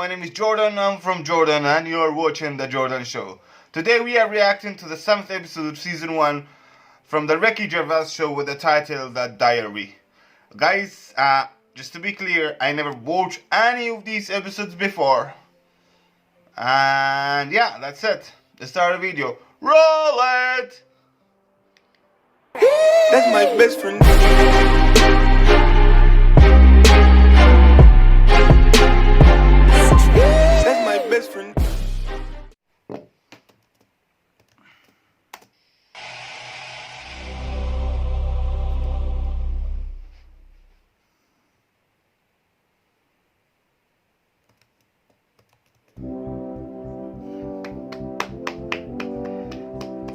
my name is Jordan, I'm from Jordan, and you're watching The Jordan Show. Today we are reacting to the 7th episode of Season 1 from the Walkie Gervais show with the title The Diary. Guys, just to be clear, I never watched any of these episodes before. And yeah, that's it. Let's start the video. Roll it! That's my best friend. That's my best friend.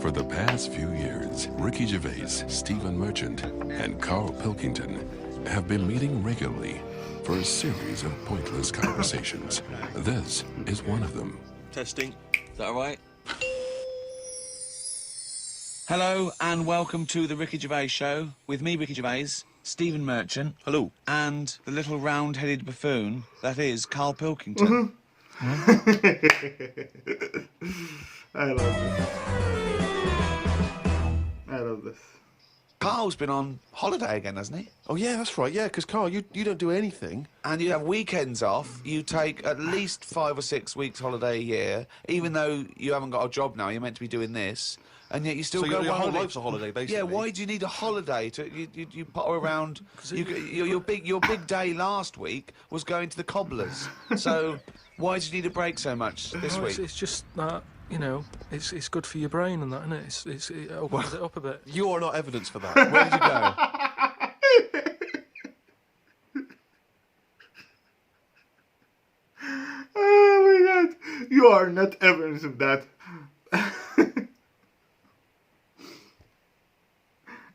For the past few years, Ricky Gervais, Stephen Merchant, and Carl Pilkington have been meeting regularly for a series of pointless conversations. This is one of them. Testing. Is that alright? Hello and welcome to the Ricky Gervais Show with me, Ricky Gervais, Stephen Merchant. Hello. And the little round-headed buffoon that is Carl Pilkington. I love this. I love this. Carl's been on holiday again, hasn't he? Oh, yeah, that's right, yeah, because, Carl, you don't do anything. And you have weekends off. You take at least 5 or 6 weeks holiday a year, even though you haven't got a job now. You're meant to be doing this. And yet you still So go your on whole holiday. life's a holiday, basically. Yeah, why do you need a holiday? You potter around. Your big day last week was going to the cobblers. So why do you need a break so much this week? It's just that, you know, it's good for your brain and that, isn't it? It opens it up a bit. You are not evidence for that. Where did you go? Oh my god, you are not evidence of that.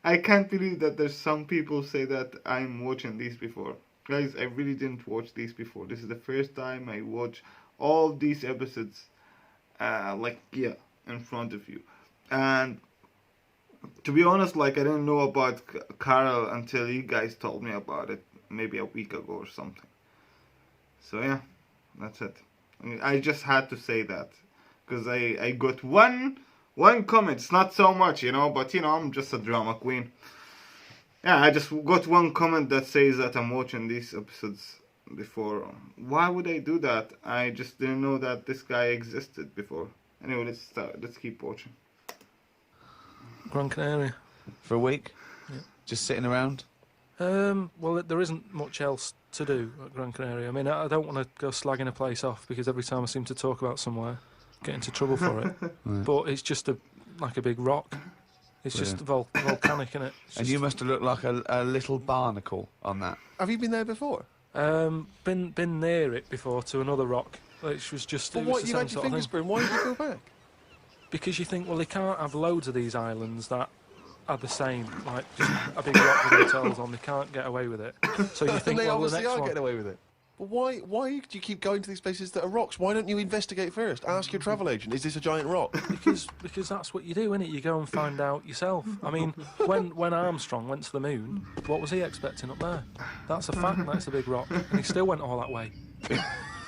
I can't believe that there's some people say that I'm watching these before. Guys, I really didn't watch these before. This is the first time I watch all these episodes in front of you. And to be honest, I didn't know about Carl until you guys told me about it maybe a week ago or something. So yeah, that's it. I just had to say that because I got one comment. It's not so much, but I'm just a drama queen. Yeah, I just got one comment that says that I'm watching these episodes before. Why would I do that? I just didn't know that this guy existed before. Anyway, let's start. Let's keep watching. Gran Canaria. For a week? Yeah. Just sitting around? Well, there isn't much else to do at Gran Canaria. I mean, I don't want to go slagging a place off because every time I seem to talk about somewhere, get into trouble for it. Right. But it's just like a big rock. It's just volcanic, innit? And you must have looked like a little barnacle on that. Have you been there before? Been near it before to another rock, which was just. But It what, was you the had same your sort of fingers thing. burned, why did you go back? Because you think, well, they can't have loads of these islands that are the same, like just a big rock with hotels on. They can't get away with it. So you think, And they well, the obviously next are one. getting away with it. But why do you keep going to these places that are rocks? Why don't you investigate first? Ask your travel agent, is this a giant rock? Because that's what you do, innit? You go and find out yourself. I mean, when Armstrong went to the moon, what was he expecting up there? That's a fact. That's a big rock, and he still went all that way.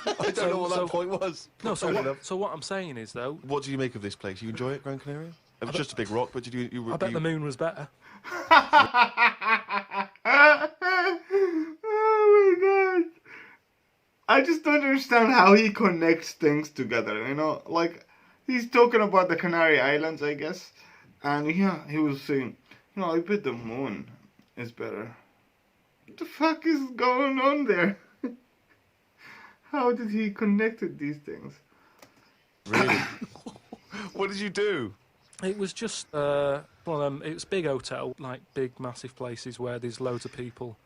I don't know what that point was. No, Fair enough. so what I'm saying is, though, What do you make of this place? You enjoy it, Gran Canaria? It was just a big rock, but did you I bet the moon was better. Oh my god. I just don't understand how he connects things together, he's talking about the Canary Islands, I guess, and yeah, he was saying, I bet the moon is better. What the fuck is going on there? How did he connect these things? Really? What did you do? It was just one of them. It was a big hotel, like big, massive places where there's loads of people,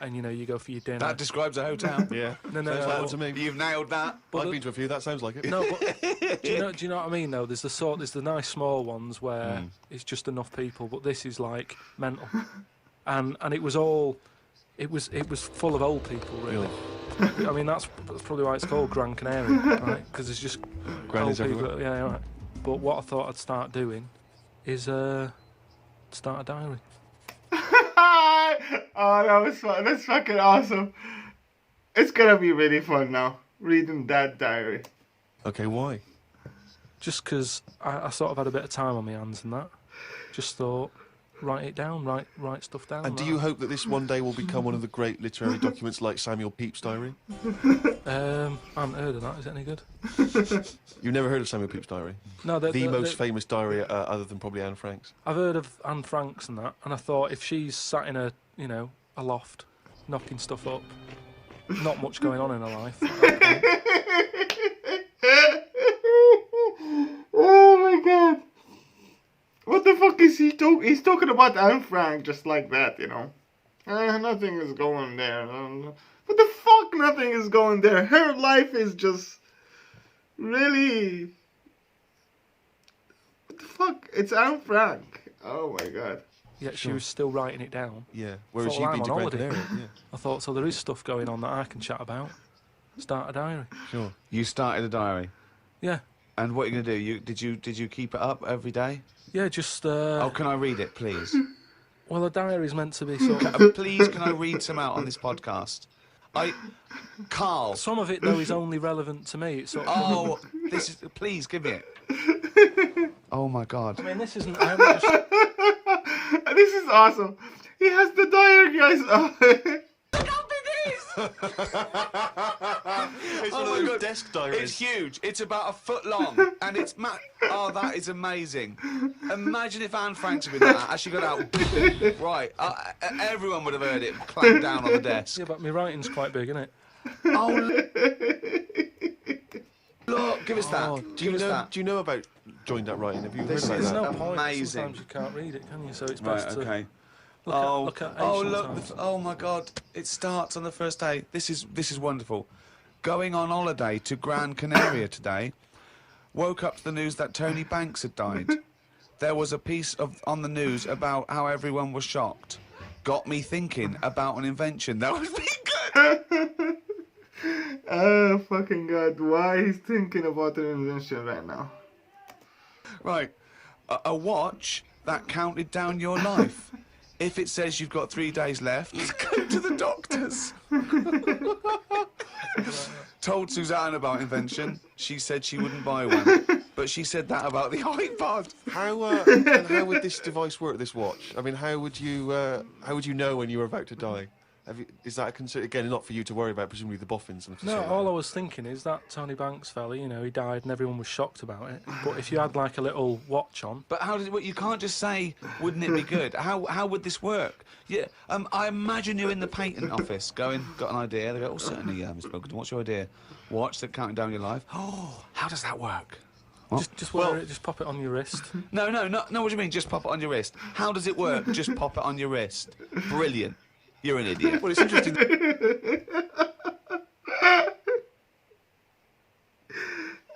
and you go for your dinner. That describes a hotel. Yeah. No, Sounds like that to me. You've nailed that. I've been to a few, that sounds like it. No, but do you know what I mean? Though there's the nice small ones where it's just enough people, but this is like mental, and it was full of old people, really. I mean that's probably why it's called Gran Canaria, right? Because it's just Grannies old people. everywhere. Yeah, right. But what I thought I'd start doing is start a diary. Oh, that was fun. That's fucking awesome. It's gonna be really fun now. reading that diary. Okay, why? Just because I sort of had a bit of time on my hands and that. Just thought, write it down, write stuff down. And do you hope that this one day will become one of the great literary documents like Samuel Pepys' diary? I haven't heard of that. Is it any good? You've never heard of Samuel Pepys' diary? No, The most famous diary other than probably Anne Frank's. I've heard of Anne Frank's and that, and I thought if she's sat in a loft, knocking stuff up, not much going on in her life. Oh my god. What the fuck is he talking? He's talking about Anne Frank just like that, you know. Nothing is going there. What the fuck? Nothing is going there. Her life is just really. What the fuck? It's Anne Frank. Oh my god. Yet she was still writing it down. Yeah. Whereas Thought, you've I'm been to on Gran holiday. Canaria. Yeah. I thought, so there is stuff going on that I can chat about. Start a diary. Sure. You started a diary. Yeah. And what are you going to do? Did you keep it up every day? Yeah, just. Oh, can I read it, please? Well, a diary is meant to be sort of. Please, can I read some out on this podcast? Carl. Some of it though is only relevant to me. It's sort of, Oh, this is. Please give me it. Oh my God. I mean, this isn't. I'm just, This is awesome. He has the diary, guys. It's Oh one my of those God. desk diaries. It's huge. It's about 1 foot long, and it's oh, that is amazing. Imagine if Anne Frank's had been that. As she got out, right? Everyone would have heard it clank down on the desk. yeah, but my writing's quite big, isn't it? Oh, look! Give us that. Oh, do Give us you know? that. Do you know about joined up writing? Have you heard This about is that? There's no point. amazing. Sometimes you can't read it, can you? So it's Right. best to Okay. look at Oh, Asian look! times. Oh my God! It starts on the first day. This is wonderful. Going on holiday to Gran Canaria today. Woke up to the news that Tony Banks had died. There was a piece on the news about how everyone was shocked. Got me thinking about an invention that would be good. Oh fucking god! Why he's thinking about an invention right now? Right, a watch that counted down your life. If it says you've got 3 days left, go to the doctors. Told Suzanne about invention. She said she wouldn't buy one, but she said that about the iPod. How would this device work? This watch? I mean, how would you know when you were about to die? Is that a concern? Again, not for you to worry about. Presumably the boffins. And No, all I was thinking is that Tony Banks fella, he died and everyone was shocked about it. But if you had like a little watch on, But how does it work? You can't just say, wouldn't it be good? How would this work? Yeah, I imagine you're in the patent office going, got an idea. They go, oh, certainly, Mr. Pilkington, what's your idea? Watch that counting down your life. Oh, how does that work? just wear it, just pop it on your wrist. No, what do you mean, just pop it on your wrist? How does it work? Just pop it on your wrist. Brilliant. You're an idiot. Well, it's interesting.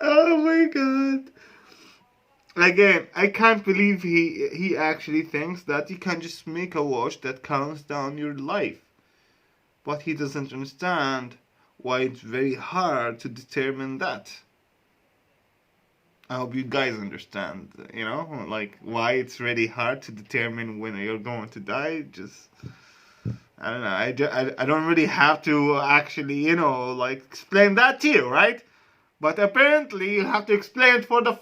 Oh my god! Again, I can't believe he actually thinks that you can just make a watch that counts down your life. But he doesn't understand why it's very hard to determine that. I hope you guys understand, like why it's really hard to determine when you're going to die. Just, I don't know, I don't really have to actually, explain that to you, right? But apparently you have to explain it for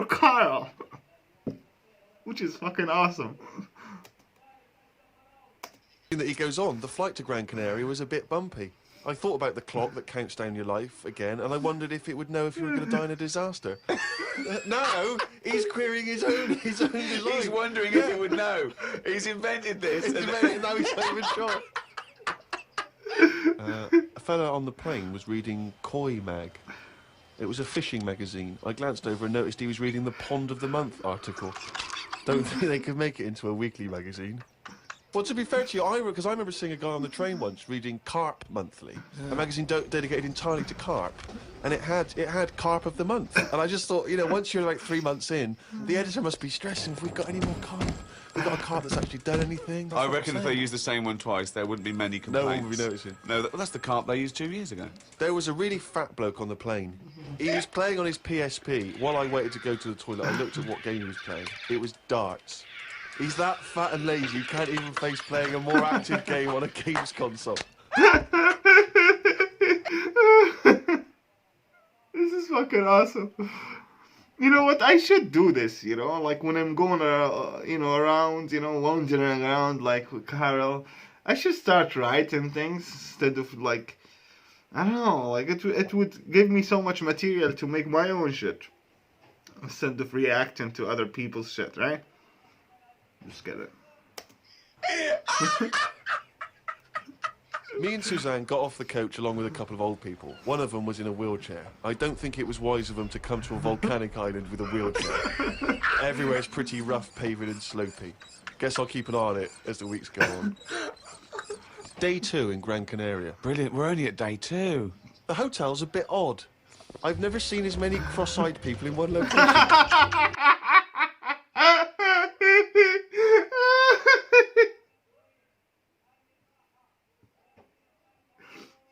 Carl. Which is fucking awesome. That he goes on, the flight to Gran Canaria was a bit bumpy. I thought about the clock that counts down your life again, and I wondered if it would know if you were going to die in a disaster. No, he's querying his own design. He's wondering if he would know. He's invented this. Now he's not even sure. A fella on the plane was reading Koi Mag. It was a fishing magazine. I glanced over and noticed he was reading the Pond of the Month article. Don't think they could make it into a weekly magazine. Well, to be fair to you, because I remember seeing a guy on the train once reading Carp Monthly, a magazine dedicated entirely to carp, and it had Carp of the Month. And I just thought, once you're like 3 months in, the editor must be stressing if we've got any more carp. We've got a carp that's actually done anything. I reckon if they used the same one twice, there wouldn't be many complaints. No one would be noticing. No, that's the carp they used 2 years ago. There was a really fat bloke on the plane. He was playing on his PSP. While I waited to go to the toilet, I looked at what game he was playing. It was darts. He's that fat and lazy, he can't even face playing a more active game on a games console. fucking awesome. You know what? I should do this. Like when I'm going, around, lounging around like with Carol. I should start writing things instead of like, I don't know, like it would give me so much material to make my own shit instead of reacting to other people's shit, right? Just get it. Me and Suzanne got off the coach along with a couple of old people. One of them was in a wheelchair. I don't think it was wise of them to come to a volcanic island with a wheelchair. Everywhere's pretty rough paving and slopey. Guess I'll keep an eye on it as the weeks go on. Day 2 in Gran Canaria. Brilliant. We're only at day 2. The hotel's a bit odd. I've never seen as many cross-eyed people in one location.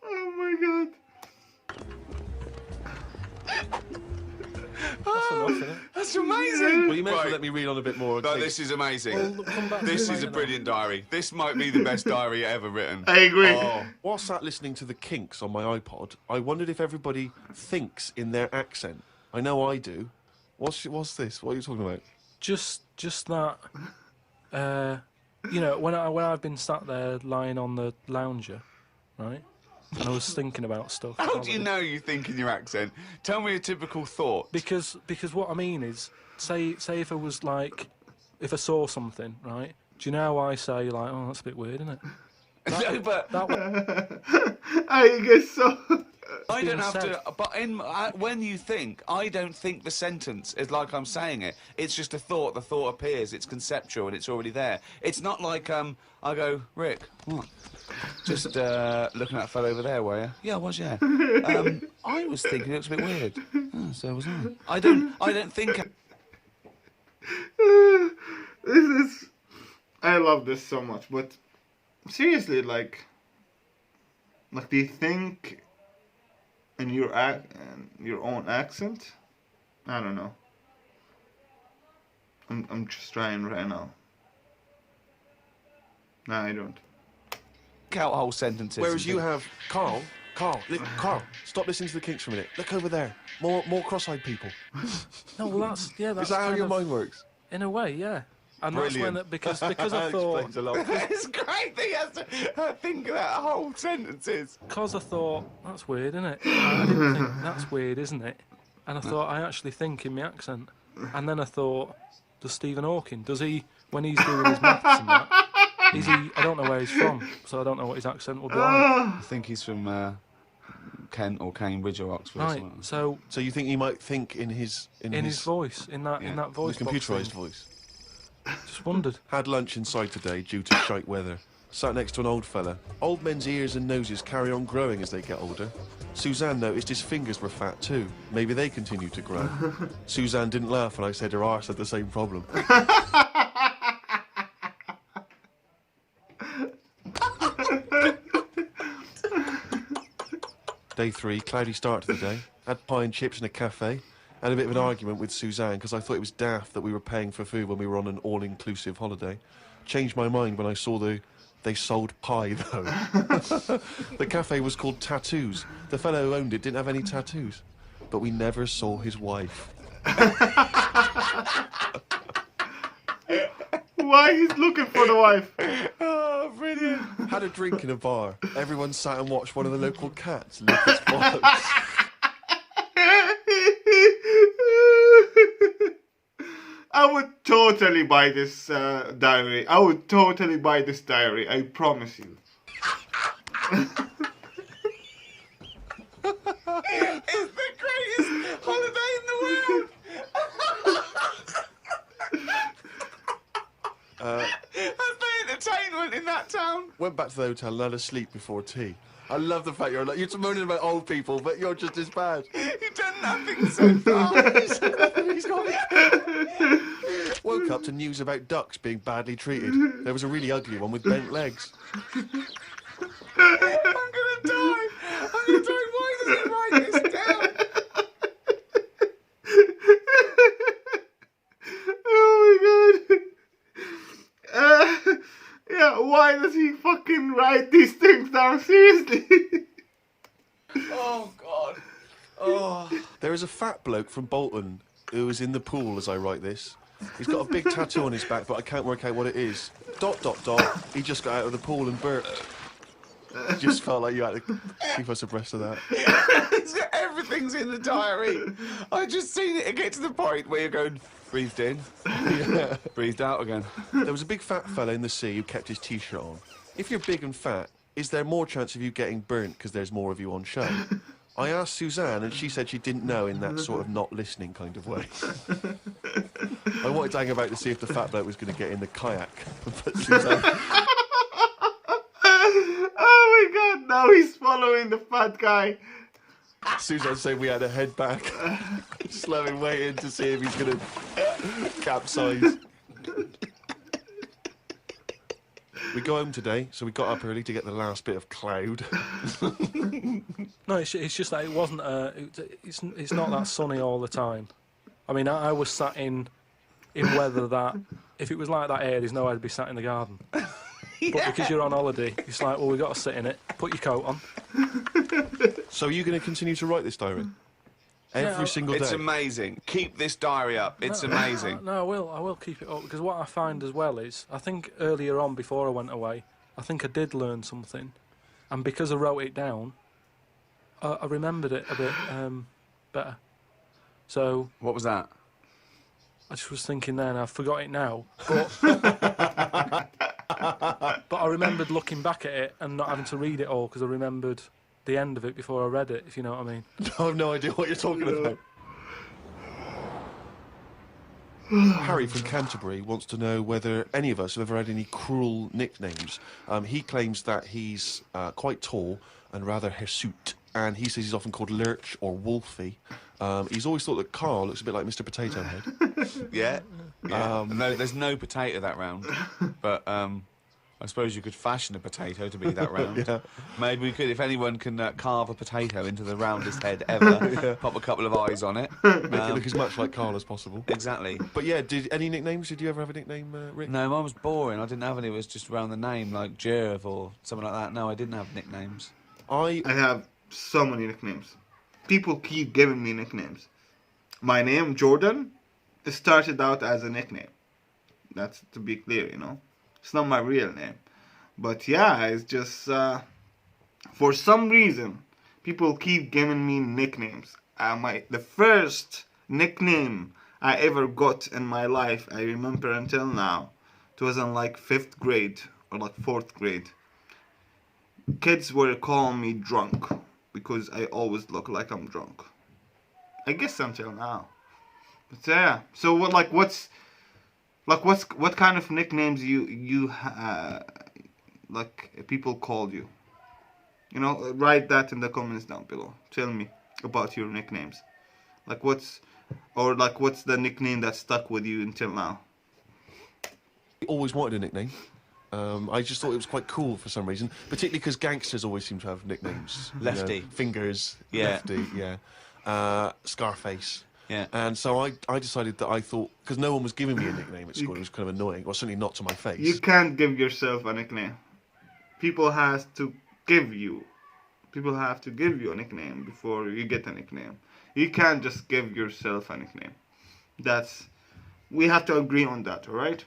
Oh my god. That's enough, isn't it? That's amazing. Well, you may as well let me read on a bit more. No, this is amazing. Well, come back to This it is a later. brilliant diary. This might be the best diary ever written. I agree. Oh, While sat listening to the Kinks on my iPod, I wondered if everybody thinks in their accent. I know I do. What's this? What are you talking about? Just that. When I've been sat there lying on the lounger, right, and I was thinking about stuff. how do you know you think in your accent? Tell me a typical thought. Because what I mean is, say if I was like, if I saw something, right? Do you know how I say like, oh, that's a bit weird, isn't it? No, but That way, I guess so. I don't being have said. to. But when you think, I don't think the sentence is like I'm saying it. It's just a thought. The thought appears. It's conceptual and it's already there. It's not like I go, Rick, what? Just looking at a fellow over there, were you? Yeah, I was. Yeah. I was thinking it looks a bit weird. Oh, so was I. I don't think. This is. I love this so much, but seriously, like, do you think in your own accent? I don't know. I'm just trying right now. No, I don't. Out whole sentences. Whereas you have Carl, stop listening to the Kinks for a minute. Look over there. More cross-eyed people. no, well that's Is that's that how kind your of- mind works? in a way, yeah. And Brilliant. that's when because I That thought explains a lot. It's great that he has to think of that whole sentences. that's weird, isn't it? I didn't think that's weird, isn't it? And I thought I actually think in my accent. And then I thought, does Stephen Hawking, does he, when he's doing his maths and that, is he? I don't know where he's from, so I don't know what his accent would be like. I think he's from Kent or Cambridge or Oxford. Or Right. something. So So you think he might think in his voice, in that Yeah. voice, box computerised thing. voice? Just wondered. Had lunch inside today due to shite weather. Sat next to an old fella. Old men's ears and noses carry on growing as they get older. Suzanne noticed his fingers were fat too. Maybe they continue to grow. Suzanne didn't laugh when I said her arse had the same problem. Day 3, cloudy start to the day. Had pie and chips in a cafe. Had a bit of an argument with Suzanne because I thought it was daft that we were paying for food when we were on an all-inclusive holiday. Changed my mind when I saw they sold pie, though. The cafe was called Tattoos. The fellow who owned it didn't have any tattoos. But we never saw his wife. Why he's looking for the wife? Oh, brilliant. Had a drink in a bar. Everyone sat and watched one of the local cats lick its bollocks. I would totally buy this diary. I would totally buy this diary. I promise you. It's the greatest holiday in the world. That's the entertainment in that town. Went back to the hotel and had a sleep before tea. I love the fact you're moaning about old people, but you're just as bad. You've done nothing so far. He's got Woke up to news about ducks being badly treated. There was a really ugly one with bent legs. I'm gonna die. Why does he write this down? Oh my god. Yeah, why does he fucking write these things down? Seriously. Oh God. There is a fat bloke from Bolton who is in the pool as I write this. He's got a big tattoo on his back, but I can't work out what it is. ... He just got out of the pool and burped. Just felt like you had to keep us abreast of that. Everything's in the diary. I just seen it get to the point where you're going, breathed in, breathed out again. There was a big fat fella in the sea who kept his t-shirt on. If you're big and fat, is there more chance of you getting burnt because there's more of you on show? I asked Suzanne, and she said she didn't know in that sort of not listening kind of way. I wanted to hang about to see if the fat bloke was going to get in the kayak. But Suzanne... Oh my God! Now he's following the fat guy. Suzanne said we had to head back. Slow him waiting to see if he's going to capsize. We go home today, so we got up early to get the last bit of cloud. No, it's just that it wasn't. It's not that sunny all the time. I mean, I was sat in weather that if it was like that here, there's no way I'd be sat in the garden. But because you're on holiday, it's like, well, we've got to sit in it. Put your coat on. So are you going to continue to write this diary? Every single day? It's amazing. Keep this diary up. It's amazing. No, I will keep it up, because what I find as well is, I think earlier on, before I went away, I think I did learn something. And because I wrote it down, I remembered it a bit better. So... What was that? I just was thinking then, I forgot it now. But I remembered looking back at it and not having to read it all, because I remembered the end of it before I read it, if you know what I mean. I have no idea what you're talking about. Harry from Canterbury wants to know whether any of us have ever had any cruel nicknames. He claims that he's quite tall and rather hirsute, and he says he's often called Lurch or Wolfie. He's always thought that Carl looks a bit like Mr. Potato Head. Yeah. No, there's no potato that round, but I suppose you could fashion a potato to be that round. Yeah. Maybe we could, if anyone can carve a potato into the roundest head ever, pop a couple of eyes on it. Make it look as much like Carl as possible. Exactly. But yeah, any nicknames? Did you ever have a nickname, Rick? No, mine was boring. I didn't have any. It was just around the name, like Gervais or something like that. No, I didn't have nicknames. I have so many nicknames. People keep giving me nicknames. My name, Jordan, it started out as a nickname. That's to be clear, you know. It's not my real name. But yeah, it's just, for some reason, people keep giving me nicknames. The first nickname I ever got in my life, I remember until now, it was in like 5th grade or like 4th grade. Kids were calling me drunk because I always look like I'm drunk. I guess until now. But yeah, so what kind of nicknames you like people called you? You know, write that in the comments down below. Tell me about your nicknames. What's the nickname that stuck with you until now? I always wanted a nickname. I just thought it was quite cool for some reason, particularly because gangsters always seem to have nicknames. Lefty. You know, Fingers. Yeah. Lefty, yeah. Scarface. Yeah. And so I decided that I thought, because no one was giving me a nickname at school, it was kind of annoying, or certainly not to my face. You can't give yourself a nickname. People have to give you a nickname before you get a nickname. You can't just give yourself a nickname. We have to agree on that, alright?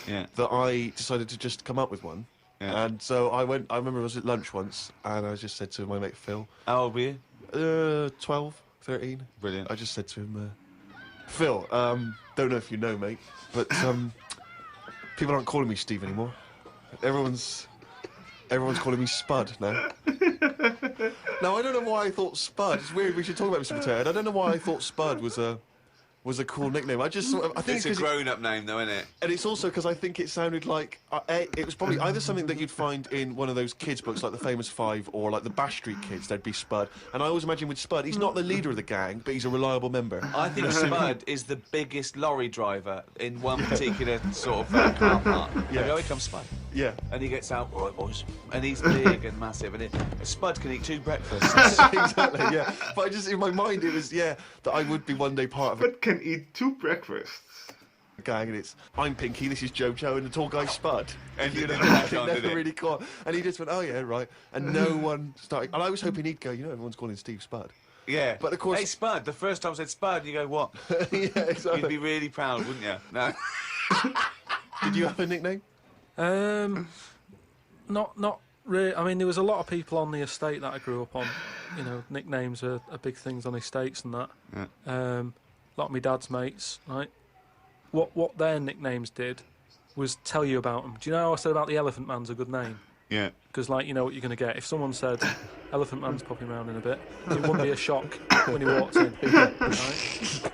Yeah. That I decided to just come up with one. Yeah. And so I remember I was at lunch once, and I just said to my mate Phil. How old were you? 12, 13. Brilliant. I just said to him, Phil, don't know if you know, mate, but people aren't calling me Steve anymore. Everyone's calling me Spud now. Now, I don't know why I thought Spud. It's weird, we should talk about Mr. Potato Head. I don't know why I thought Spud was a cool nickname. I think it's a grown-up name, though, isn't it? And it's also because I think it sounded like it was probably either something that you'd find in one of those kids' books, like the Famous Five, or like the Bash Street Kids. There'd be Spud, and I always imagine with Spud, he's not the leader of the gang, but he's a reliable member. I think Spud is the biggest lorry driver in one particular sort of car park. Yeah. Here comes Spud. Yeah. And he gets out, all right, boys. And he's big and massive, and Spud can eat 2 breakfasts. Exactly, yeah. But I just, in my mind, it was, that I would be one day part of it. Spud can eat 2 breakfasts. Gang, and it's, I'm Pinky, this is Jojo, and the tall guy Spud. And you never really caught. And he just went, oh yeah, right. And no one started. And I was hoping he'd go, everyone's calling Steve Spud. Yeah. But of course- Hey, Spud. The first time I said Spud, you go, what? Yeah, exactly. You'd be really proud, wouldn't you? No. Did you have a nickname? Not really. I mean, there was a lot of people on the estate that I grew up on. You know, nicknames are big things on estates and that. Yeah. A lot of my dad's mates, right? What their nicknames did was tell you about them. Do you know how I said about the Elephant Man's a good name? Yeah. Because, like, you know what you're going to get. If someone said, Elephant Man's popping around in a bit, it wouldn't be a shock when he walked in. Right?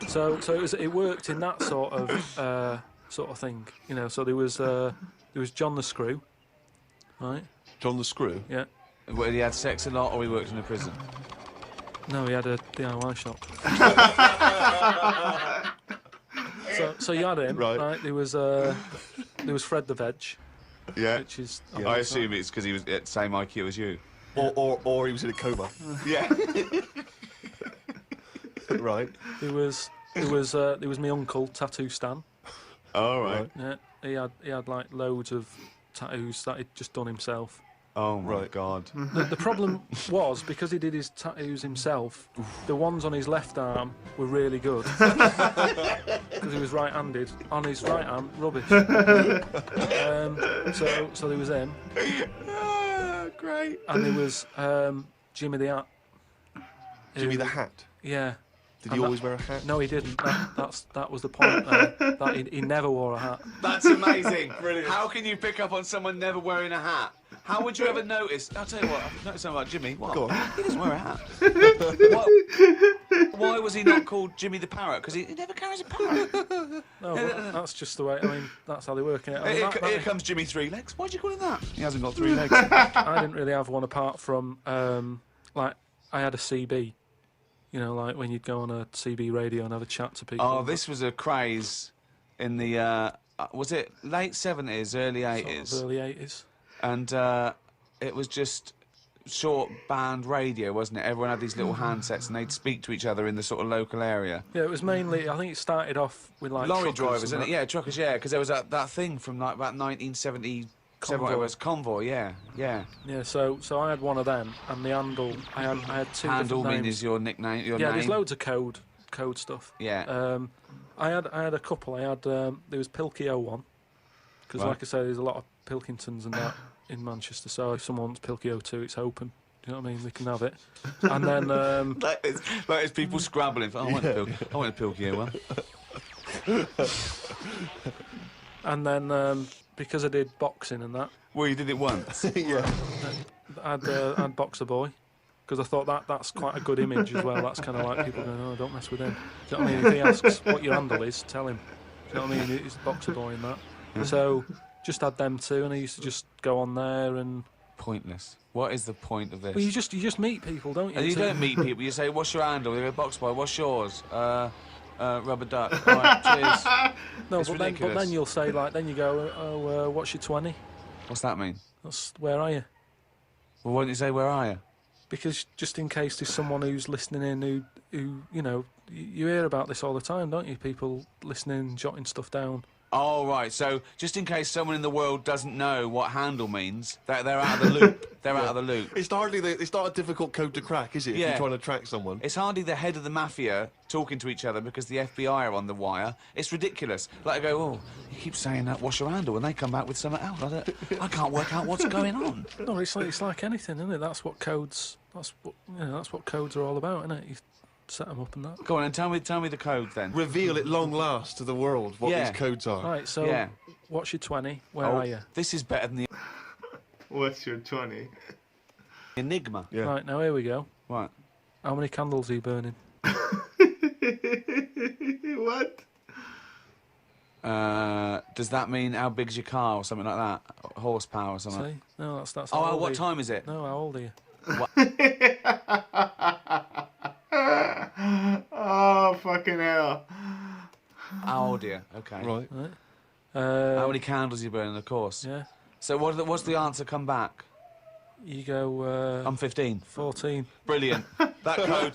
So it worked in that sort of thing. You know, so there was John the Screw, right? John the Screw? Yeah. Well, he had sex a lot, or he worked in a prison? No, he had a DIY shop. so you had him, right? There was Fred the Veg, Yeah. which is I assume it's because he was at the same IQ as you. Or he was in a coma. Yeah. Right. There was my uncle, Tattoo Stan. All right. Yeah, he had like loads of tattoos that he'd just done himself. Oh my God. The problem was, because he did his tattoos himself, the ones on his left arm were really good. Because he was right-handed. On his right hand, rubbish. So there was him. Great. And there was Jimmy the Hat. Jimmy the Hat? Yeah. Did he always wear a hat? No, he didn't. That was the point there. That he never wore a hat. That's amazing. Brilliant. How can you pick up on someone never wearing a hat? How would you ever notice? I'll tell you what, I've noticed something about Jimmy. What? Go on. He doesn't wear a hat. Why was he not called Jimmy the Parrot? Because he never carries a parrot. No, but that's just the way. I mean, that's how they work in it. I mean, Here comes Jimmy Three Legs. Why'd you call him that? He hasn't got 3 legs. I didn't really have one apart from like I had a CB. You know, like when you'd go on a CB radio and have a chat to people. Oh, this was a craze in the was it late 70s, early 80s? Sort of early 80s. And it was just short band radio, wasn't it? Everyone had these little handsets and they'd speak to each other in the sort of local area. Yeah, it was mainly, I think it started off with like Lorry truckers drivers, and isn't it? that. Yeah, truckers, yeah, because there was that thing from like about 1977, it was Convoy, yeah. Yeah, so I had one of them, and the handle, I had two Handle different mean names. is your nickname, your Yeah, name? there's loads of code stuff. Yeah. I had a couple. I had there was Pilkey 01, because Right. like I say, there's a lot of Pilkingtons and that in Manchester. So if someone wants Pilkey 02, it's open. Do you know what I mean? They can have it. And then Like it's people scrabbling. I want a Pilkey one. and then because I did boxing and that, Well, you did it once. Yeah. I had Boxer Boy. Because I thought that's quite a good image as well. That's kind of like people going, oh, don't mess with him. Do you know what I mean? If he asks what your handle is, tell him. Do you know what I mean? He's Boxer Boy and that. So just had them two, and I used to just go on there and. Pointless. What is the point of this? Well, you just meet people, don't you? And you So- don't meet people. You say, "What's your handle?" They go, "Box Boy." What's yours? Rubber duck. All right, cheers. No, It's but ridiculous. then you'll say like, then you go, oh, what's your 20? What's that mean? That's where are you? Well, why don't you say, "Where are you"? Because just in case there's someone who's listening in who you know, you hear about this all the time, don't you? People listening, jotting stuff down. Oh, right. So, just in case someone in the world doesn't know what handle means, they're out of the loop. They're out of the loop. It's not a difficult code to crack, is it? If Yeah. you're trying to track someone. It's hardly the head of the mafia talking to each other because the FBI are on the wire. It's ridiculous. Like, I go, oh, you keep saying that, what's your handle? And they come back with something else. I can't work out what's going on. No, it's like anything, isn't it? That's what codes are all about, isn't it? You set them up and that. Go on, and tell me the code then. Reveal at long last to the world what Yeah. these codes are. Right, so Yeah. what's your 20? Where are you? This is better than the What's your 20? Enigma. Yeah. Right, now here we go. Right. How many candles are you burning? What? Does that mean how big's your car or something like that? Horsepower or something? See? No, that's Oh, how old what are you? time is it? No, how old are you? Oh, fucking hell. How old are you? Okay. Right. Right. How many candles are you burning, of course? Yeah. So what's the answer come back? You go I'm 15. 14. Brilliant. That code.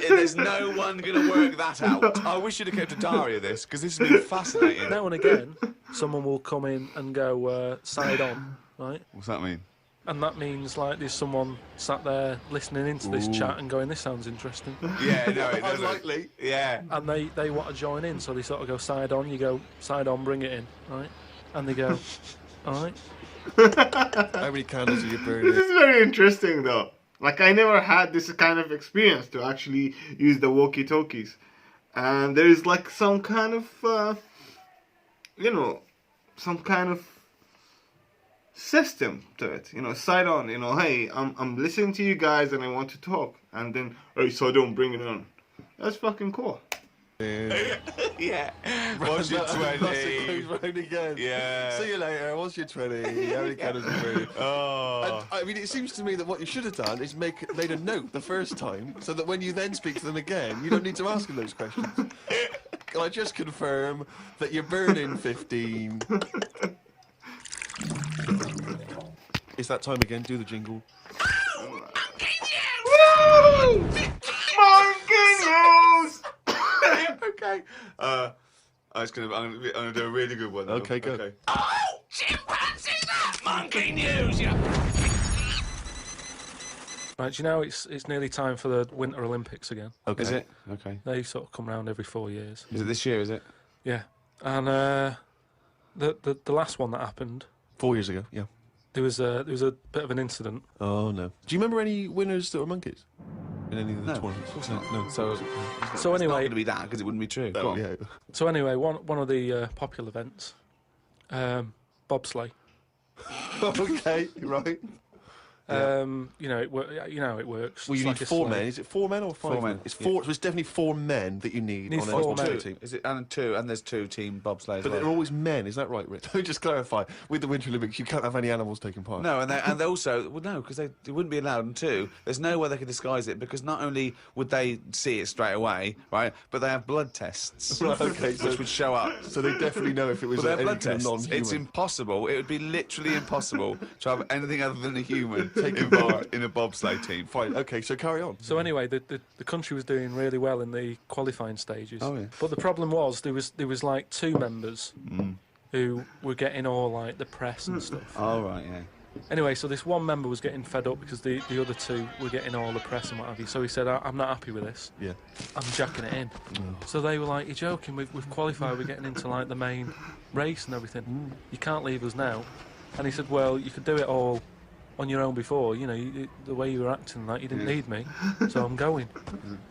There's no one going to work that out. I wish you'd have kept a diary of this, because this has been fascinating. Now and again, someone will come in and go side on, right? What's that mean? And that means like there's someone sat there listening into this chat and going, "This sounds interesting," Yeah, no, it doesn't. Unlikely. Yeah. and they want to join in, so they sort of go side on. You go side on, bring it in, right? And they go, "All right." How many candles are you This burning? is very interesting though. Like I never had this kind of experience to actually use the walkie talkies. And there is like some kind of some kind of system to it. Side on, hey, I'm listening to you guys and I want to talk. And then, hey, so don't bring it on. That's fucking cool. Yeah. What's your 20? Who's round again? Yeah. See you later. What's your 20? How many candles are you burning? Oh. And, I mean, it seems to me that what you should have done is made a note the first time, so that when you then speak to them again, you don't need to ask them those questions. Can I just confirm that you're burning 15? It's that time again. Do the jingle. Woo! Monkey news! Okay. I'm gonna do a really good one. Though. Okay, go. Okay. Oh, chimpanzee, that monkey news, yeah. Right, do you know it's nearly time for the Winter Olympics again? Okay. Is it? Okay. They sort of come round every 4 years. Is it this year? Is it? Yeah, and the last one that happened, 4 years ago. Yeah. there was a bit of an incident. Oh no. Do you remember any winners that were monkeys in any of the No. tournaments? Of course not. No. So So it's not anyway, going to be that because it wouldn't be true. Go on. Yeah. so anyway, one of the popular events, bobsleigh. Okay. Right. It works. Well, you It's need like a 4 sleigh. men. Is it 4 men or 5 4 men. men? It's 4. So it's definitely 4 men that you need Need on four a men. bobsleigh team. Is it? And there's 2 team bobsleigh as But well. they're always men. Is that right, Rick? Let me just clarify. With the Winter Olympics, you can't have any animals taking part. No, and they also no, because they wouldn't be allowed. And 2, there's no way they could disguise it because not only would they see it straight away, right, but they have blood tests, Right, okay, so- which would show up. So they definitely know if it was Well, they have any blood kind of tests. non-human. It's impossible. It would be literally impossible to have anything other than a human taking part in a bobsleigh team. Fine. Okay, so carry on. So anyway, the country was doing really well in the qualifying stages. Oh, yeah. But the problem was there was like 2 members who were getting all like the press and stuff. Oh right, yeah. Anyway, so this one member was getting fed up because the other 2 were getting all the press and what have you. So he said, "I'm not happy with this. Yeah. I'm jacking it in." So they were like, "You're joking? We've qualified. We're getting into like the main race and everything. You can't leave us now." And he said, "Well, you could do it all on your own before. The way you were acting, like you didn't need me, so I'm going."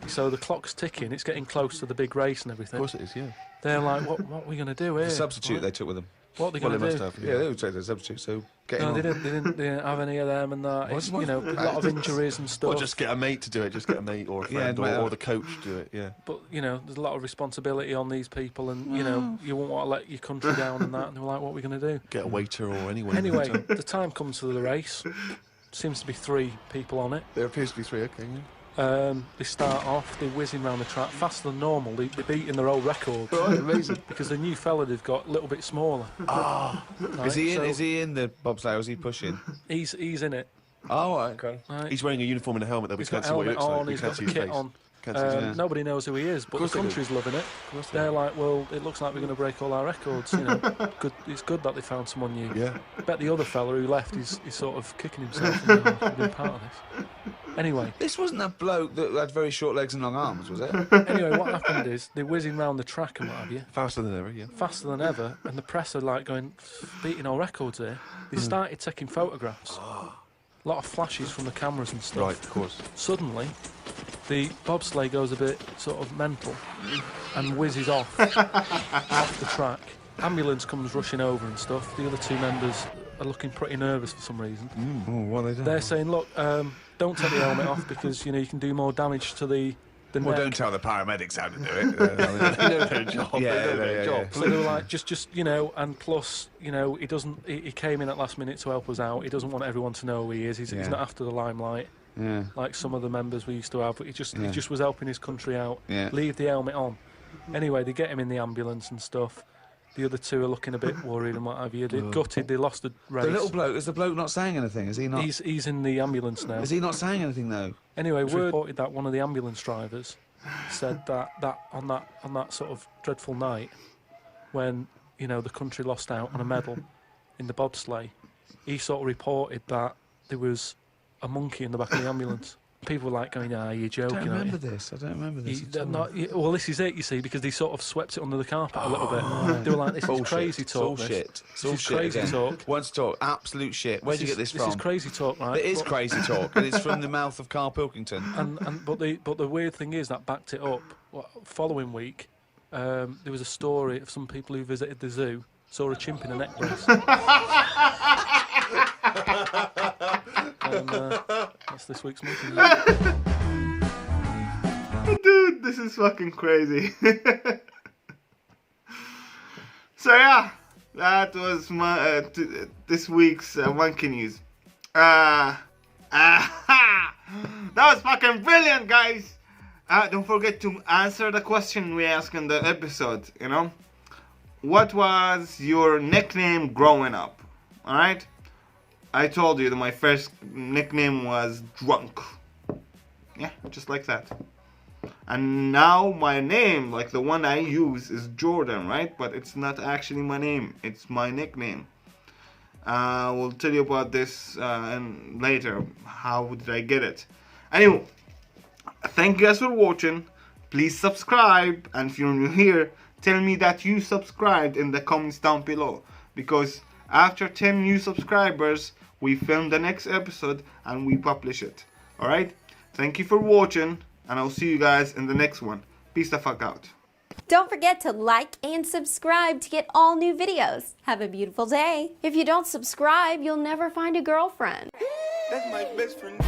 So the clock's ticking. It's getting close to the big race and Of everything. course it is. Yeah. They're like, "What are we going to do here?" The substitute Right? they took with them. What are they Well, going they to do? must have. Yeah, they would take the substitute. So get him No, on. they didn't have any of them and that. It's, a lot of injuries and stuff. Or just get a mate to do it. Just get a mate or a friend Yeah, or the coach to do it. Yeah. But there's a lot of responsibility on these people, and you won't want to let your country down and that. And they're like, "What are we going to do?" Get a waiter or anyone. Anyway, the time comes for the race. Seems to be 3 people on it. There appears to be 3. Okay. Yeah. They start off, they're whizzing around the track faster than normal. They're beating their old records. Right, amazing. Because the new fella they've got a little bit smaller. Right, Is he in? so Is he in the bobsleigh? Or is he pushing? He's in it. Oh, right, okay. Right. He's wearing a uniform and a helmet, though. We He's got can't see what he helmet looks like. on. We He's can't got see the his kit face. on. Can't see his face. Nobody knows who he is, but the course they do. country's loving it. They're like, "Well, it looks like we're going to break all our records." Good. It's good that they found someone new. Yeah. I bet the other fella who left is sort of kicking himself and being part of this. Anyway, This wasn't that bloke that had very short legs and long arms, was it? anyway, what happened is they're whizzing round the track and what have you. Faster than ever. Yeah. Faster than ever, and the press are like going, beating all records here. They started taking photographs. A lot of flashes from the cameras and stuff. Right. Of course. Suddenly, the bobsleigh goes a bit sort of mental and whizzes off the track. Ambulance comes rushing over and stuff. The other 2 members are looking pretty nervous for some reason. Oh, what are they doing? They're saying, "Look, don't take the helmet off because you can do more damage to the Well, neck." don't tell the paramedics how to do it. They know their job. Yeah, They know yeah, their yeah, job. So they were like, just and plus, he doesn't. He came in at last minute to help us out. He doesn't want everyone to know who he is. He's Yeah. not after the limelight Yeah. like some of the members we used to have. He just was helping his country out. Yeah. Leave the helmet on. Anyway, they get him in the ambulance and stuff. The other 2 are looking a bit worried and what have you. They're gutted. They lost the race. The little bloke, is the bloke not saying anything? Is he not? He's in the ambulance now. Is he not saying anything though? Anyway, word reported that one of the ambulance drivers said that on that sort of dreadful night when the country lost out on a medal in the bobsleigh, he sort of reported that there was a monkey in the back of the ambulance. People were like going, "Ah, you're I joking." don't aren't remember you? this. I don't remember this. at all. Well, this is it, you see, because they sort of swept it under the carpet a little bit. They were like, "This is crazy talk. It's all shit. This is crazy talk. Once talk, absolute shit. Where'd you get this from? This is crazy talk, right?" It is crazy talk, and it's from the mouth of Carl Pilkington. But the weird thing is that backed it up. Following week, there was a story of some people who visited the zoo saw a chimp in a neck brace. And that's this week's monkey news. Dude, this is fucking crazy. So yeah, that was my this week's monkey news. That was fucking brilliant, guys. Don't forget to answer the question we asked in the episode. You know, what was your nickname growing up? All right. I told you that my first nickname was Drunk. Yeah, just like that. And now my name, like the one I use, is Jordan, right? But it's not actually my name. It's my nickname. We'll tell you about this and later. How did I get it? Anyway, thank you guys for watching. Please subscribe. And if you're new here, tell me that you subscribed in the comments down below. Because after 10 new subscribers, we film the next episode and we publish it. Alright? Thank you for watching. And I'll see you guys in the next one. Peace the fuck out. Don't forget to like and subscribe to get all new videos. Have a beautiful day. If you don't subscribe, you'll never find a girlfriend. That's my best friend.